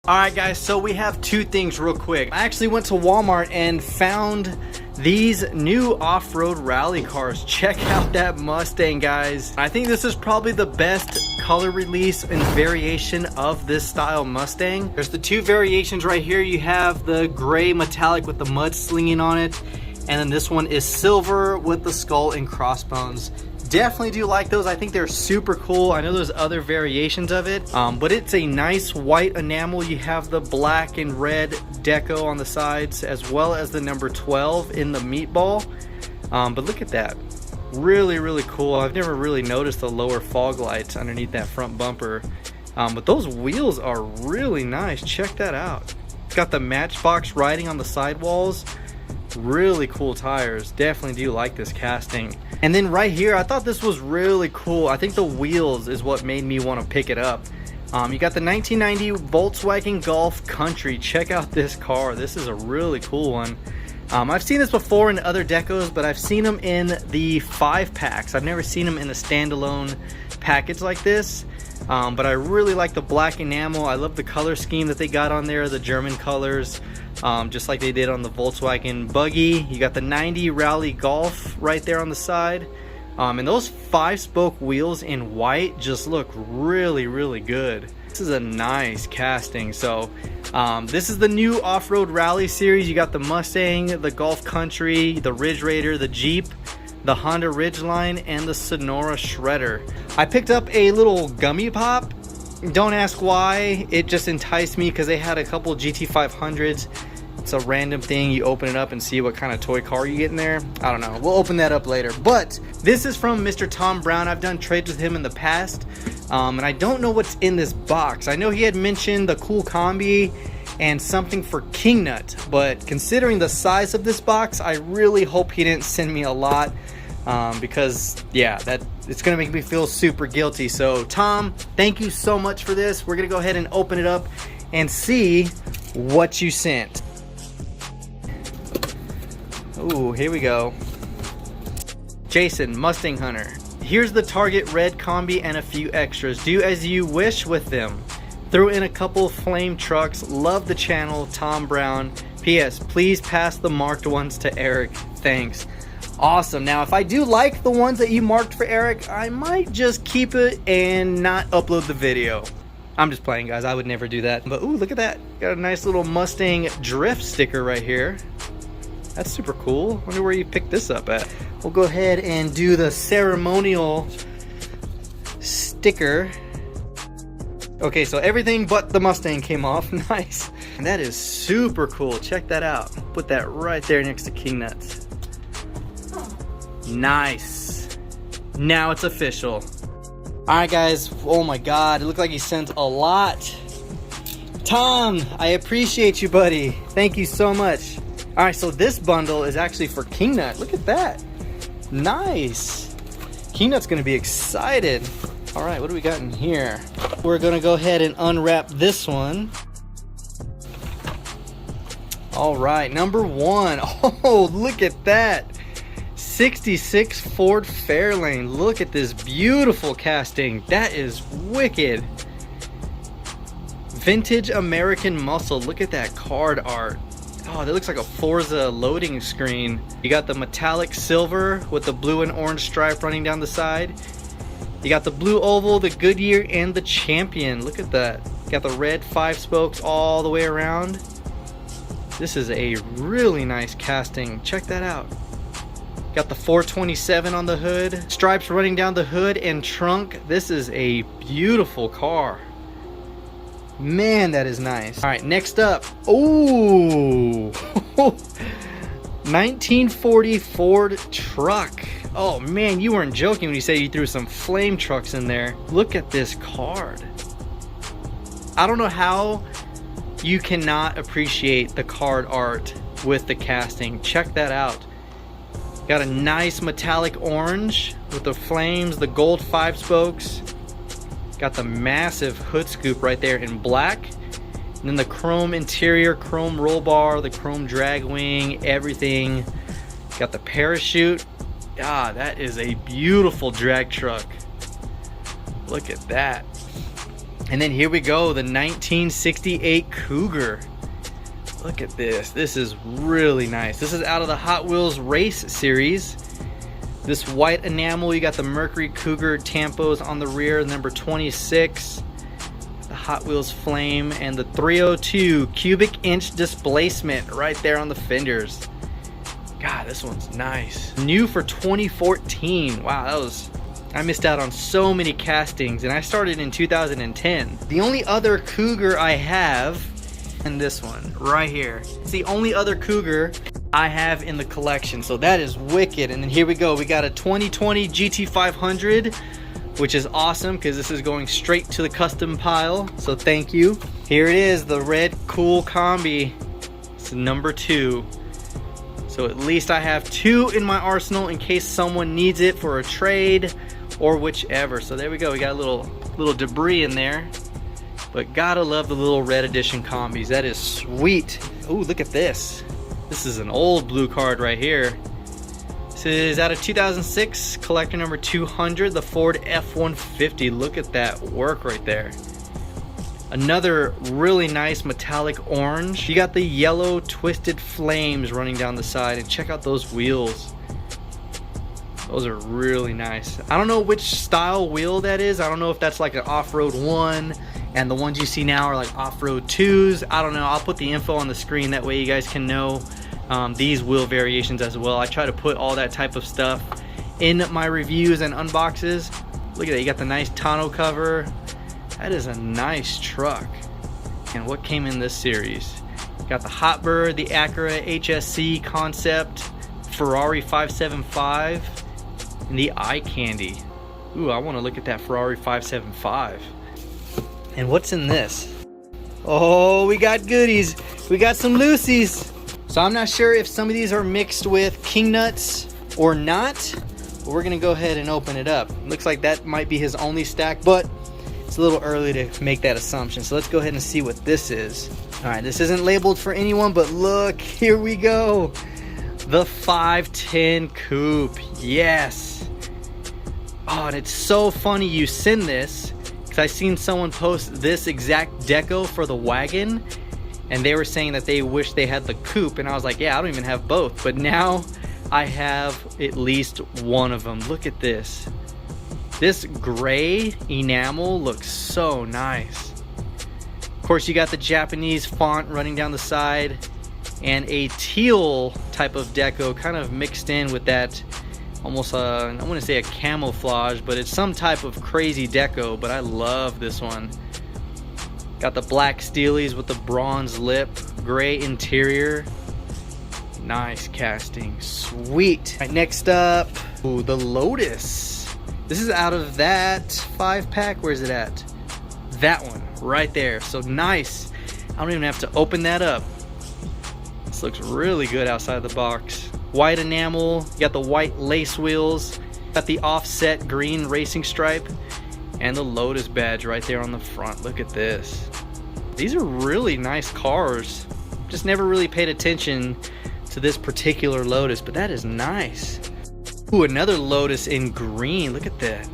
Alright guys, so we have two things real quick. I actually went to Walmart and found these new off-road rally cars. Check out that Mustang, guys. I think this is probably the best color release and variation of this style Mustang. There's the two variations right here. You have the gray metallic with the mud slinging on it, and then this one is silver with the skull and crossbones. Definitely do like those. I think they're super cool. I know there's other variations of it, but it's a nice white enamel. You have the black and red deco on the sides, as well as the number 12 in the meatball. But look at that. Really, really cool. I've never really noticed the lower fog lights underneath that front bumper. But those wheels are really nice. Check that out. It's got the Matchbox writing on the sidewalls. Really cool tires. Definitely do like this casting. And then right here, I thought this was really cool. I think the wheels is what made me want to pick it up. You got the 1990 Volkswagen Golf Country. Check out this car. This is a really cool one. I've seen this before in other decos, but I've seen them in the 5-packs. I've never seen them in a standalone package like this. But I really like the black enamel. I love the color scheme that they got on there, the German colors, just like they did on the Volkswagen Buggy. You got the 90 Rally Golf right there on the side. And those 5-spoke wheels in white just look really, really good. This is a nice casting. So this is the new off-road rally series. You got the Mustang, the Golf Country, the Ridge Raider, the Jeep, the Honda Ridgeline, and the Sonora Shredder. I picked up a little gummy pop. Don't ask why, it just enticed me because they had a couple GT500s. It's a random thing. You open it up and see what kind of toy car you get in there. I don't know. We'll open that up later. But this is from Mr. Tom Brown. I've done trades with him in the past. And I don't know what's in this box. I know he had mentioned the cool combi and something for King Nut. But considering the size of this box, I really hope he didn't send me a lot. Because yeah, it's gonna make me feel super guilty. So Tom, thank you so much for this. We're gonna go ahead and open it up and see what you sent. Ooh, here we go. Jason, Mustang Hunter. Here's the Target red combi and a few extras. Do as you wish with them. Threw in a couple flame trucks. Love the channel, Tom Brown. P.S. Please pass the marked ones to Eric. Thanks. Awesome. Now, if I do like the ones that you marked for Eric, I might just keep it and not upload the video. I'm just playing, guys. I would never do that. But ooh, look at that. Got a nice little Mustang drift sticker right here. That's super cool. Wonder where you picked this up at. We'll go ahead and do the ceremonial sticker. Okay, so everything but the Mustang came off. Nice. And that is super cool. Check that out. Put that right there next to King Nuts. Nice. Now it's official. Alright guys, oh my god, it looked like he sent a lot. Tom, I appreciate you, buddy. Thank you so much. Alright, so this bundle is actually for King Nut. Look at that. Nice. King Nut's gonna be excited. Alright, what do we got in here? We're gonna go ahead and unwrap this one. Alright, number 1. Oh, look at that. 66 Ford Fairlane. Look at this beautiful casting. That is wicked. Vintage American Muscle. Look at that card art. Oh, that looks like a Forza loading screen. You got the metallic silver with the blue and orange stripe running down the side. You got the blue oval, the Goodyear, and the Champion. Look at that. You got the red 5 spokes all the way around. This is a really nice casting. Check that out. Got the 427 on the hood. Stripes running down the hood and trunk. This is a beautiful car. Man, that is nice. All right, next up. Ooh. 1940 Ford truck. Oh man, you weren't joking when you say you threw some flame trucks in there. Look at this card. I don't know how you cannot appreciate the card art with the casting. Check that out. Got a nice metallic orange with the flames, the gold 5 spokes. Got the massive hood scoop right there in black. And then the chrome interior, chrome roll bar, the chrome drag wing, everything. Got the parachute. Ah, that is a beautiful drag truck. Look at that. And then here we go, the 1968 Cougar. Look at this. This is really nice. This is out of the Hot Wheels Race series. This white enamel, you got the Mercury Cougar tampos on the rear, number 26. The Hot Wheels Flame and the 302 cubic inch displacement right there on the fenders. God, this one's nice. New for 2014. Wow, I missed out on so many castings, and I started in 2010. The only other Cougar I have, and this one right here. It's the only other Cougar I have in the collection, so that is wicked. And then here we go. We got a 2020 GT500, which is awesome because this is going straight to the custom pile, so thank you. Here it is, the red cool combi. It's number 2. So at least I have 2 in my arsenal in case someone needs it for a trade or whichever. So there we go. We got a little debris in there, but gotta love the little red edition combis. That is sweet. Ooh, look at this. This is an old blue card right here. This is out of 2006, collector number 200, the Ford F-150. Look at that work right there. Another really nice metallic orange. You got the yellow twisted flames running down the side, and check out those wheels. Those are really nice. I don't know which style wheel that is. I don't know if that's like an off-road 1 and the ones you see now are like off-road 2s. I don't know. I'll put the info on the screen, that way you guys can know these wheel variations as well. I try to put all that type of stuff in my reviews and unboxes. Look at that. You got the nice tonneau cover. That is a nice truck. And what came in this series? You got the Hot Bird, the Acura HSC concept, Ferrari 575, and the Eye Candy. Ooh, I want to look at that Ferrari 575. And what's in this? Oh, we got goodies. We got some Lucy's. So I'm not sure if some of these are mixed with King Nuts or not, but we're gonna go ahead and open it up. Looks like that might be his only stack, but it's a little early to make that assumption. So let's go ahead and see what this is. All right, this isn't labeled for anyone, but look, here we go. The 510 Coupe, yes. Oh, and it's so funny you send this, because I seen someone post this exact deco for the wagon, and they were saying that they wish they had the coupe, and I was like, yeah, I don't even have both, but now I have at least one of them. Look at this. This gray enamel looks so nice. Of course, you got the Japanese font running down the side, and a teal type of deco kind of mixed in with that almost I want to say a camouflage, but it's some type of crazy deco, but I love this one. Got the black steelies with the bronze lip, gray interior. Nice casting, sweet. All right, next up, ooh, the Lotus. This is out of that 5-pack. Where's it at? That one right there. So nice. I don't even have to open that up. This looks really good outside the box. White enamel, you got the white lace wheels, got the offset green racing stripe, and the Lotus badge right there on the front. Look at this. These are really nice cars. Just never really paid attention to this particular Lotus, but that is nice. Ooh, another Lotus in green. Look at that.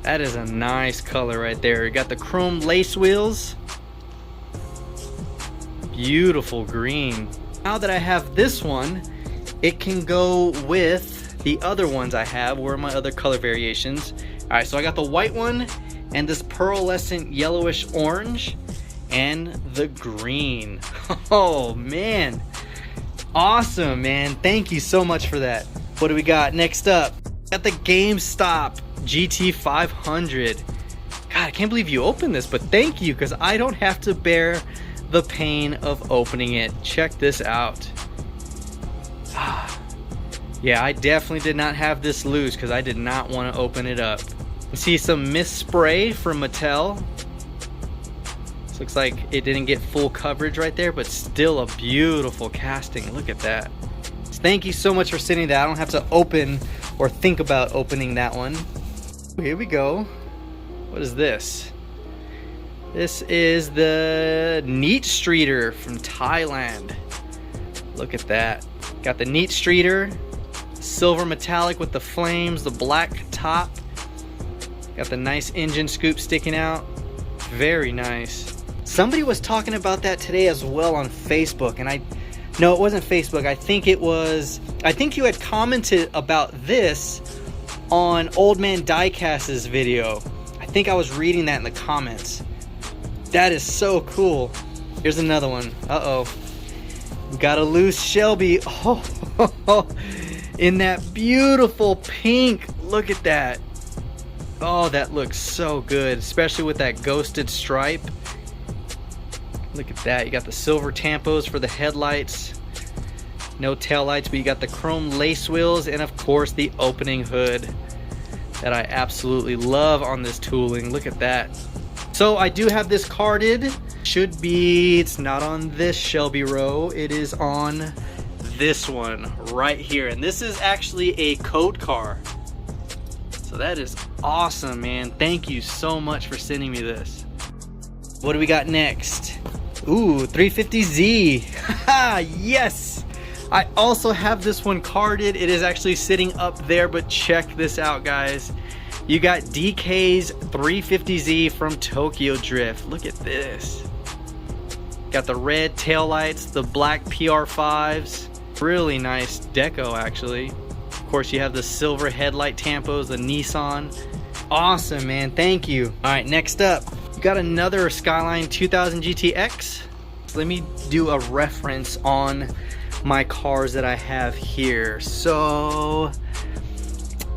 That is a nice color right there. You got the chrome lace wheels. Beautiful green. Now that I have this one, it can go with the other ones I have. Where are my other color variations? All right, so I got the white one and this pearlescent yellowish orange and the green. Oh man, awesome, man. Thank you so much for that. What do we got next up? Got the GameStop GT500. God, I can't believe you opened this, but thank you, because I don't have to bear the pain of opening it. Check this out. Yeah, I definitely did not have this loose because I did not want to open it up. You see some mist spray from Mattel. This looks like it didn't get full coverage right there, but still a beautiful casting. Look at that. Thank you so much for sending that. I don't have to open or think about opening that one. Here we go. What is this? This is the Neat Streeter from Thailand. Look at that. Got the Neat Streeter, silver metallic with the flames, the black top. Got the nice engine scoop sticking out. Very nice. Somebody was talking about that today as well on Facebook, and no, it wasn't Facebook. I think you had commented about this on Old Man Diecast's video. I think I was reading that in the comments. That is so cool. Here's another one. Uh-oh. Got a loose Shelby. Oh, in that beautiful pink. Look at that. Oh, that looks so good, especially with that ghosted stripe. Look at that. You got the silver tampos for the headlights. No tail lights, but you got the chrome lace wheels, and of course the opening hood that I absolutely love on this tooling. Look at that. So I do have this carded. Should be, it's not on this Shelby row, it is on this one right here, and this is actually a code car. So that is awesome, man. Thank you so much for sending me this. What do we got next? Ooh, 350Z. Yes! I also have this one carded. It is actually sitting up there, but check this out, guys. You got DK's 350Z from Tokyo Drift. Look at this. Got the red taillights, the black PR5s. Really nice deco, actually. Of course, you have the silver headlight tampos, the Nissan. Awesome, man. Thank you. All right, next up, you got another Skyline 2000 GTX. So let me do a reference on my cars that I have here. So,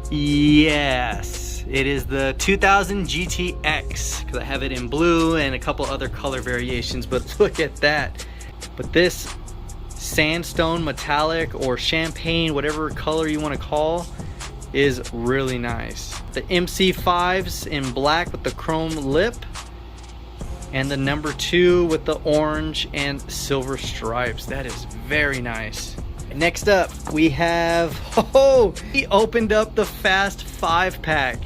yes, it is the 2000 GTX, because I have it in blue and a couple other color variations, but look at that. But this sandstone metallic or champagne, whatever color you want to call, is really nice. The MC5s in black with the chrome lip, and the number 2 with the orange and silver stripes. That is very nice. Next up, we have, he opened up the Fast 5-pack.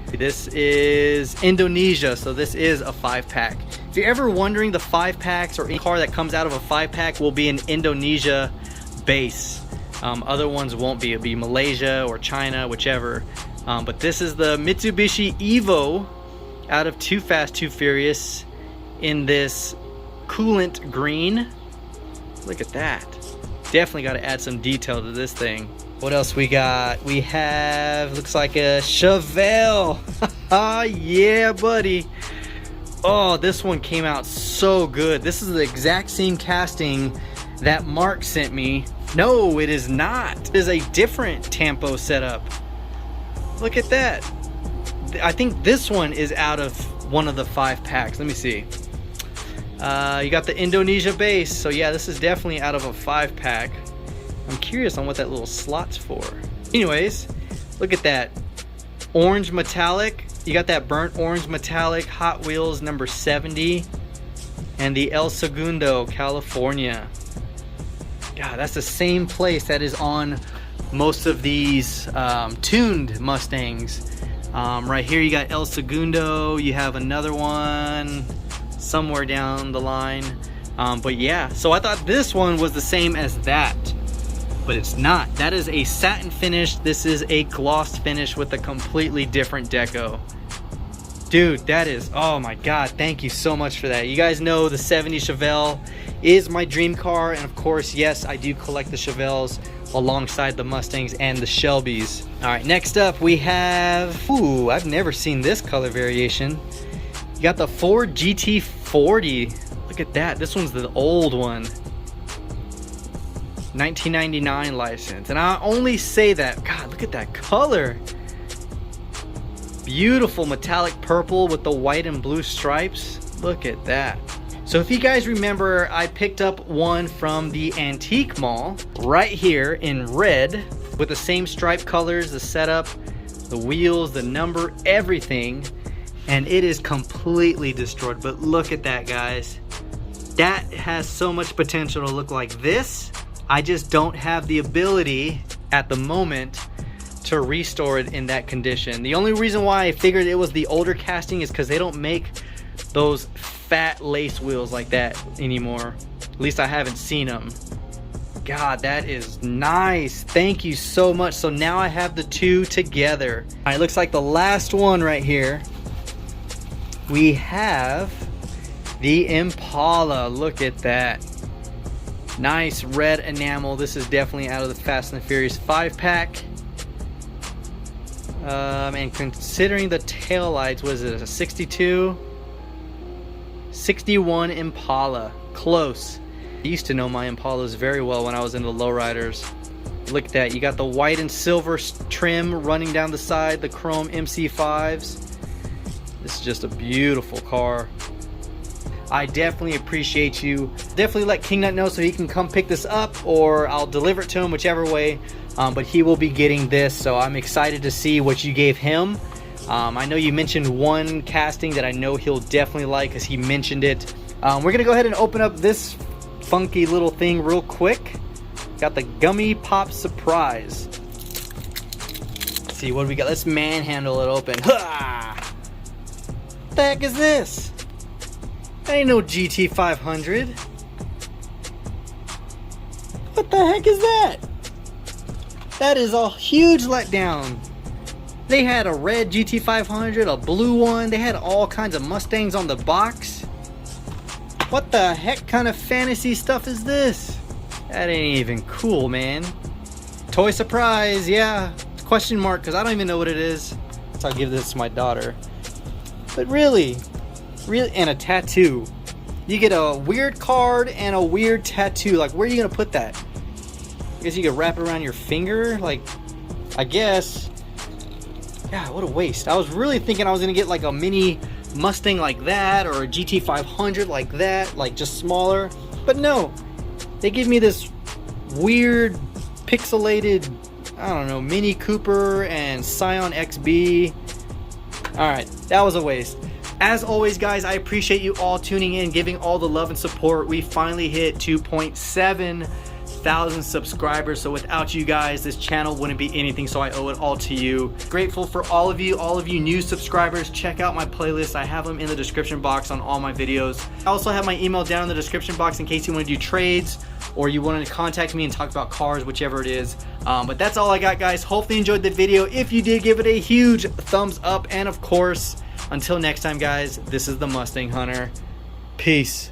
This is Indonesia, so this is a 5-pack. If you're ever wondering, the 5-packs or any car that comes out of a 5-pack will be an Indonesia base. Other ones won't be. It'll be Malaysia or China, whichever. But this is the Mitsubishi Evo out of Too Fast, Too Furious in this coolant green. Look at that. Definitely got to add some detail to this thing. What else we got? We have, looks like a Chevelle. Yeah, buddy. Oh, this one came out so good. This is the exact same casting that Mark sent me. No, it is not. It is a different Tampo setup. Look at that. I think this one is out of one of the 5-packs. Let me see. You got the Indonesia base. So yeah, this is definitely out of a 5-pack. I'm curious on what that little slot's for. Anyways, look at that. Orange metallic. You got that burnt orange metallic Hot Wheels number 70. And the El Segundo, California. God, that's the same place that is on most of these tuned Mustangs. Right here you got El Segundo. You have another one somewhere down the line. But yeah, so I thought this one was the same as that, but it's not. That is a satin finish. This is a glossed finish with a completely different deco. Dude, that is, oh my god, thank you so much for that. You guys know the 70 Chevelle is my dream car, and of course, yes, I do collect the Chevelles alongside the Mustangs and the Shelbys. All right, next up we have, ooh, I've never seen this color variation. You got the Ford GT40. Look at that. This one's the old one. 1999 license. And I only say that, God, look at that color. Beautiful metallic purple with the white and blue stripes. Look at that. So if you guys remember, I picked up one from the antique mall right here in red with the same stripe colors, the setup, the wheels, the number, everything. And it is completely destroyed. But look at that, guys. That has so much potential to look like this. I just don't have the ability at the moment to restore it in that condition. The only reason why I figured it was the older casting is because they don't make those fat lace wheels like that anymore. At least I haven't seen them. God, that is nice. Thank you so much. So now I have the two together. All right, looks like the last one right here. we have the Impala. Look at that. Nice red enamel. This is definitely out of the Fast and the Furious 5-pack. And considering the taillights, was it a 62? 61 Impala. Close. I used to know my Impalas very well when I was into lowriders. Look at that. You got the white and silver trim running down the side, the chrome MC5s. This is just a beautiful car. I definitely appreciate you. Definitely let Kingnut know so he can come pick this up, or I'll deliver it to him, whichever way. But he will be getting this, so I'm excited to see what you gave him. I know you mentioned one casting that I know he'll definitely like because he mentioned it. We're gonna go ahead and open up this funky little thing real quick. Got the Gummy Pop Surprise. Let's see what we got. Let's manhandle it open. Ha! What the heck is this? That ain't no GT500. What the heck is that? That is a huge letdown. They had a red GT500, a blue one. They had all kinds of Mustangs on the box. What the heck kind of fantasy stuff is this? That ain't even cool, man. Toy surprise, yeah. Question mark, because I don't even know what it is. So I'll give this to my daughter. But really, and a tattoo. You get a weird card and a weird tattoo. Like, where are you gonna put that? I guess you could wrap it around your finger. Like, I guess. God, what a waste. I was really thinking I was gonna get like a mini Mustang like that, or a GT500 like that, like just smaller. But no, they give me this weird pixelated, I don't know, Mini Cooper and Scion XB. Alright, that was a waste. As always, guys, I appreciate you all tuning in, giving all the love and support. We finally hit 2.7 thousand subscribers, so without you guys this channel wouldn't be anything, so I owe it all to you. Grateful for all of you new subscribers. Check out my playlist. I have them in the description box on all my videos. I also have my email down in the description box in case you want to do trades or you want to contact me and talk about cars, whichever it is. But that's all I got, guys. Hopefully you enjoyed the video. If you did, give it a huge thumbs up, and of course, until next time, guys, this is the Mustang Hunter. Peace.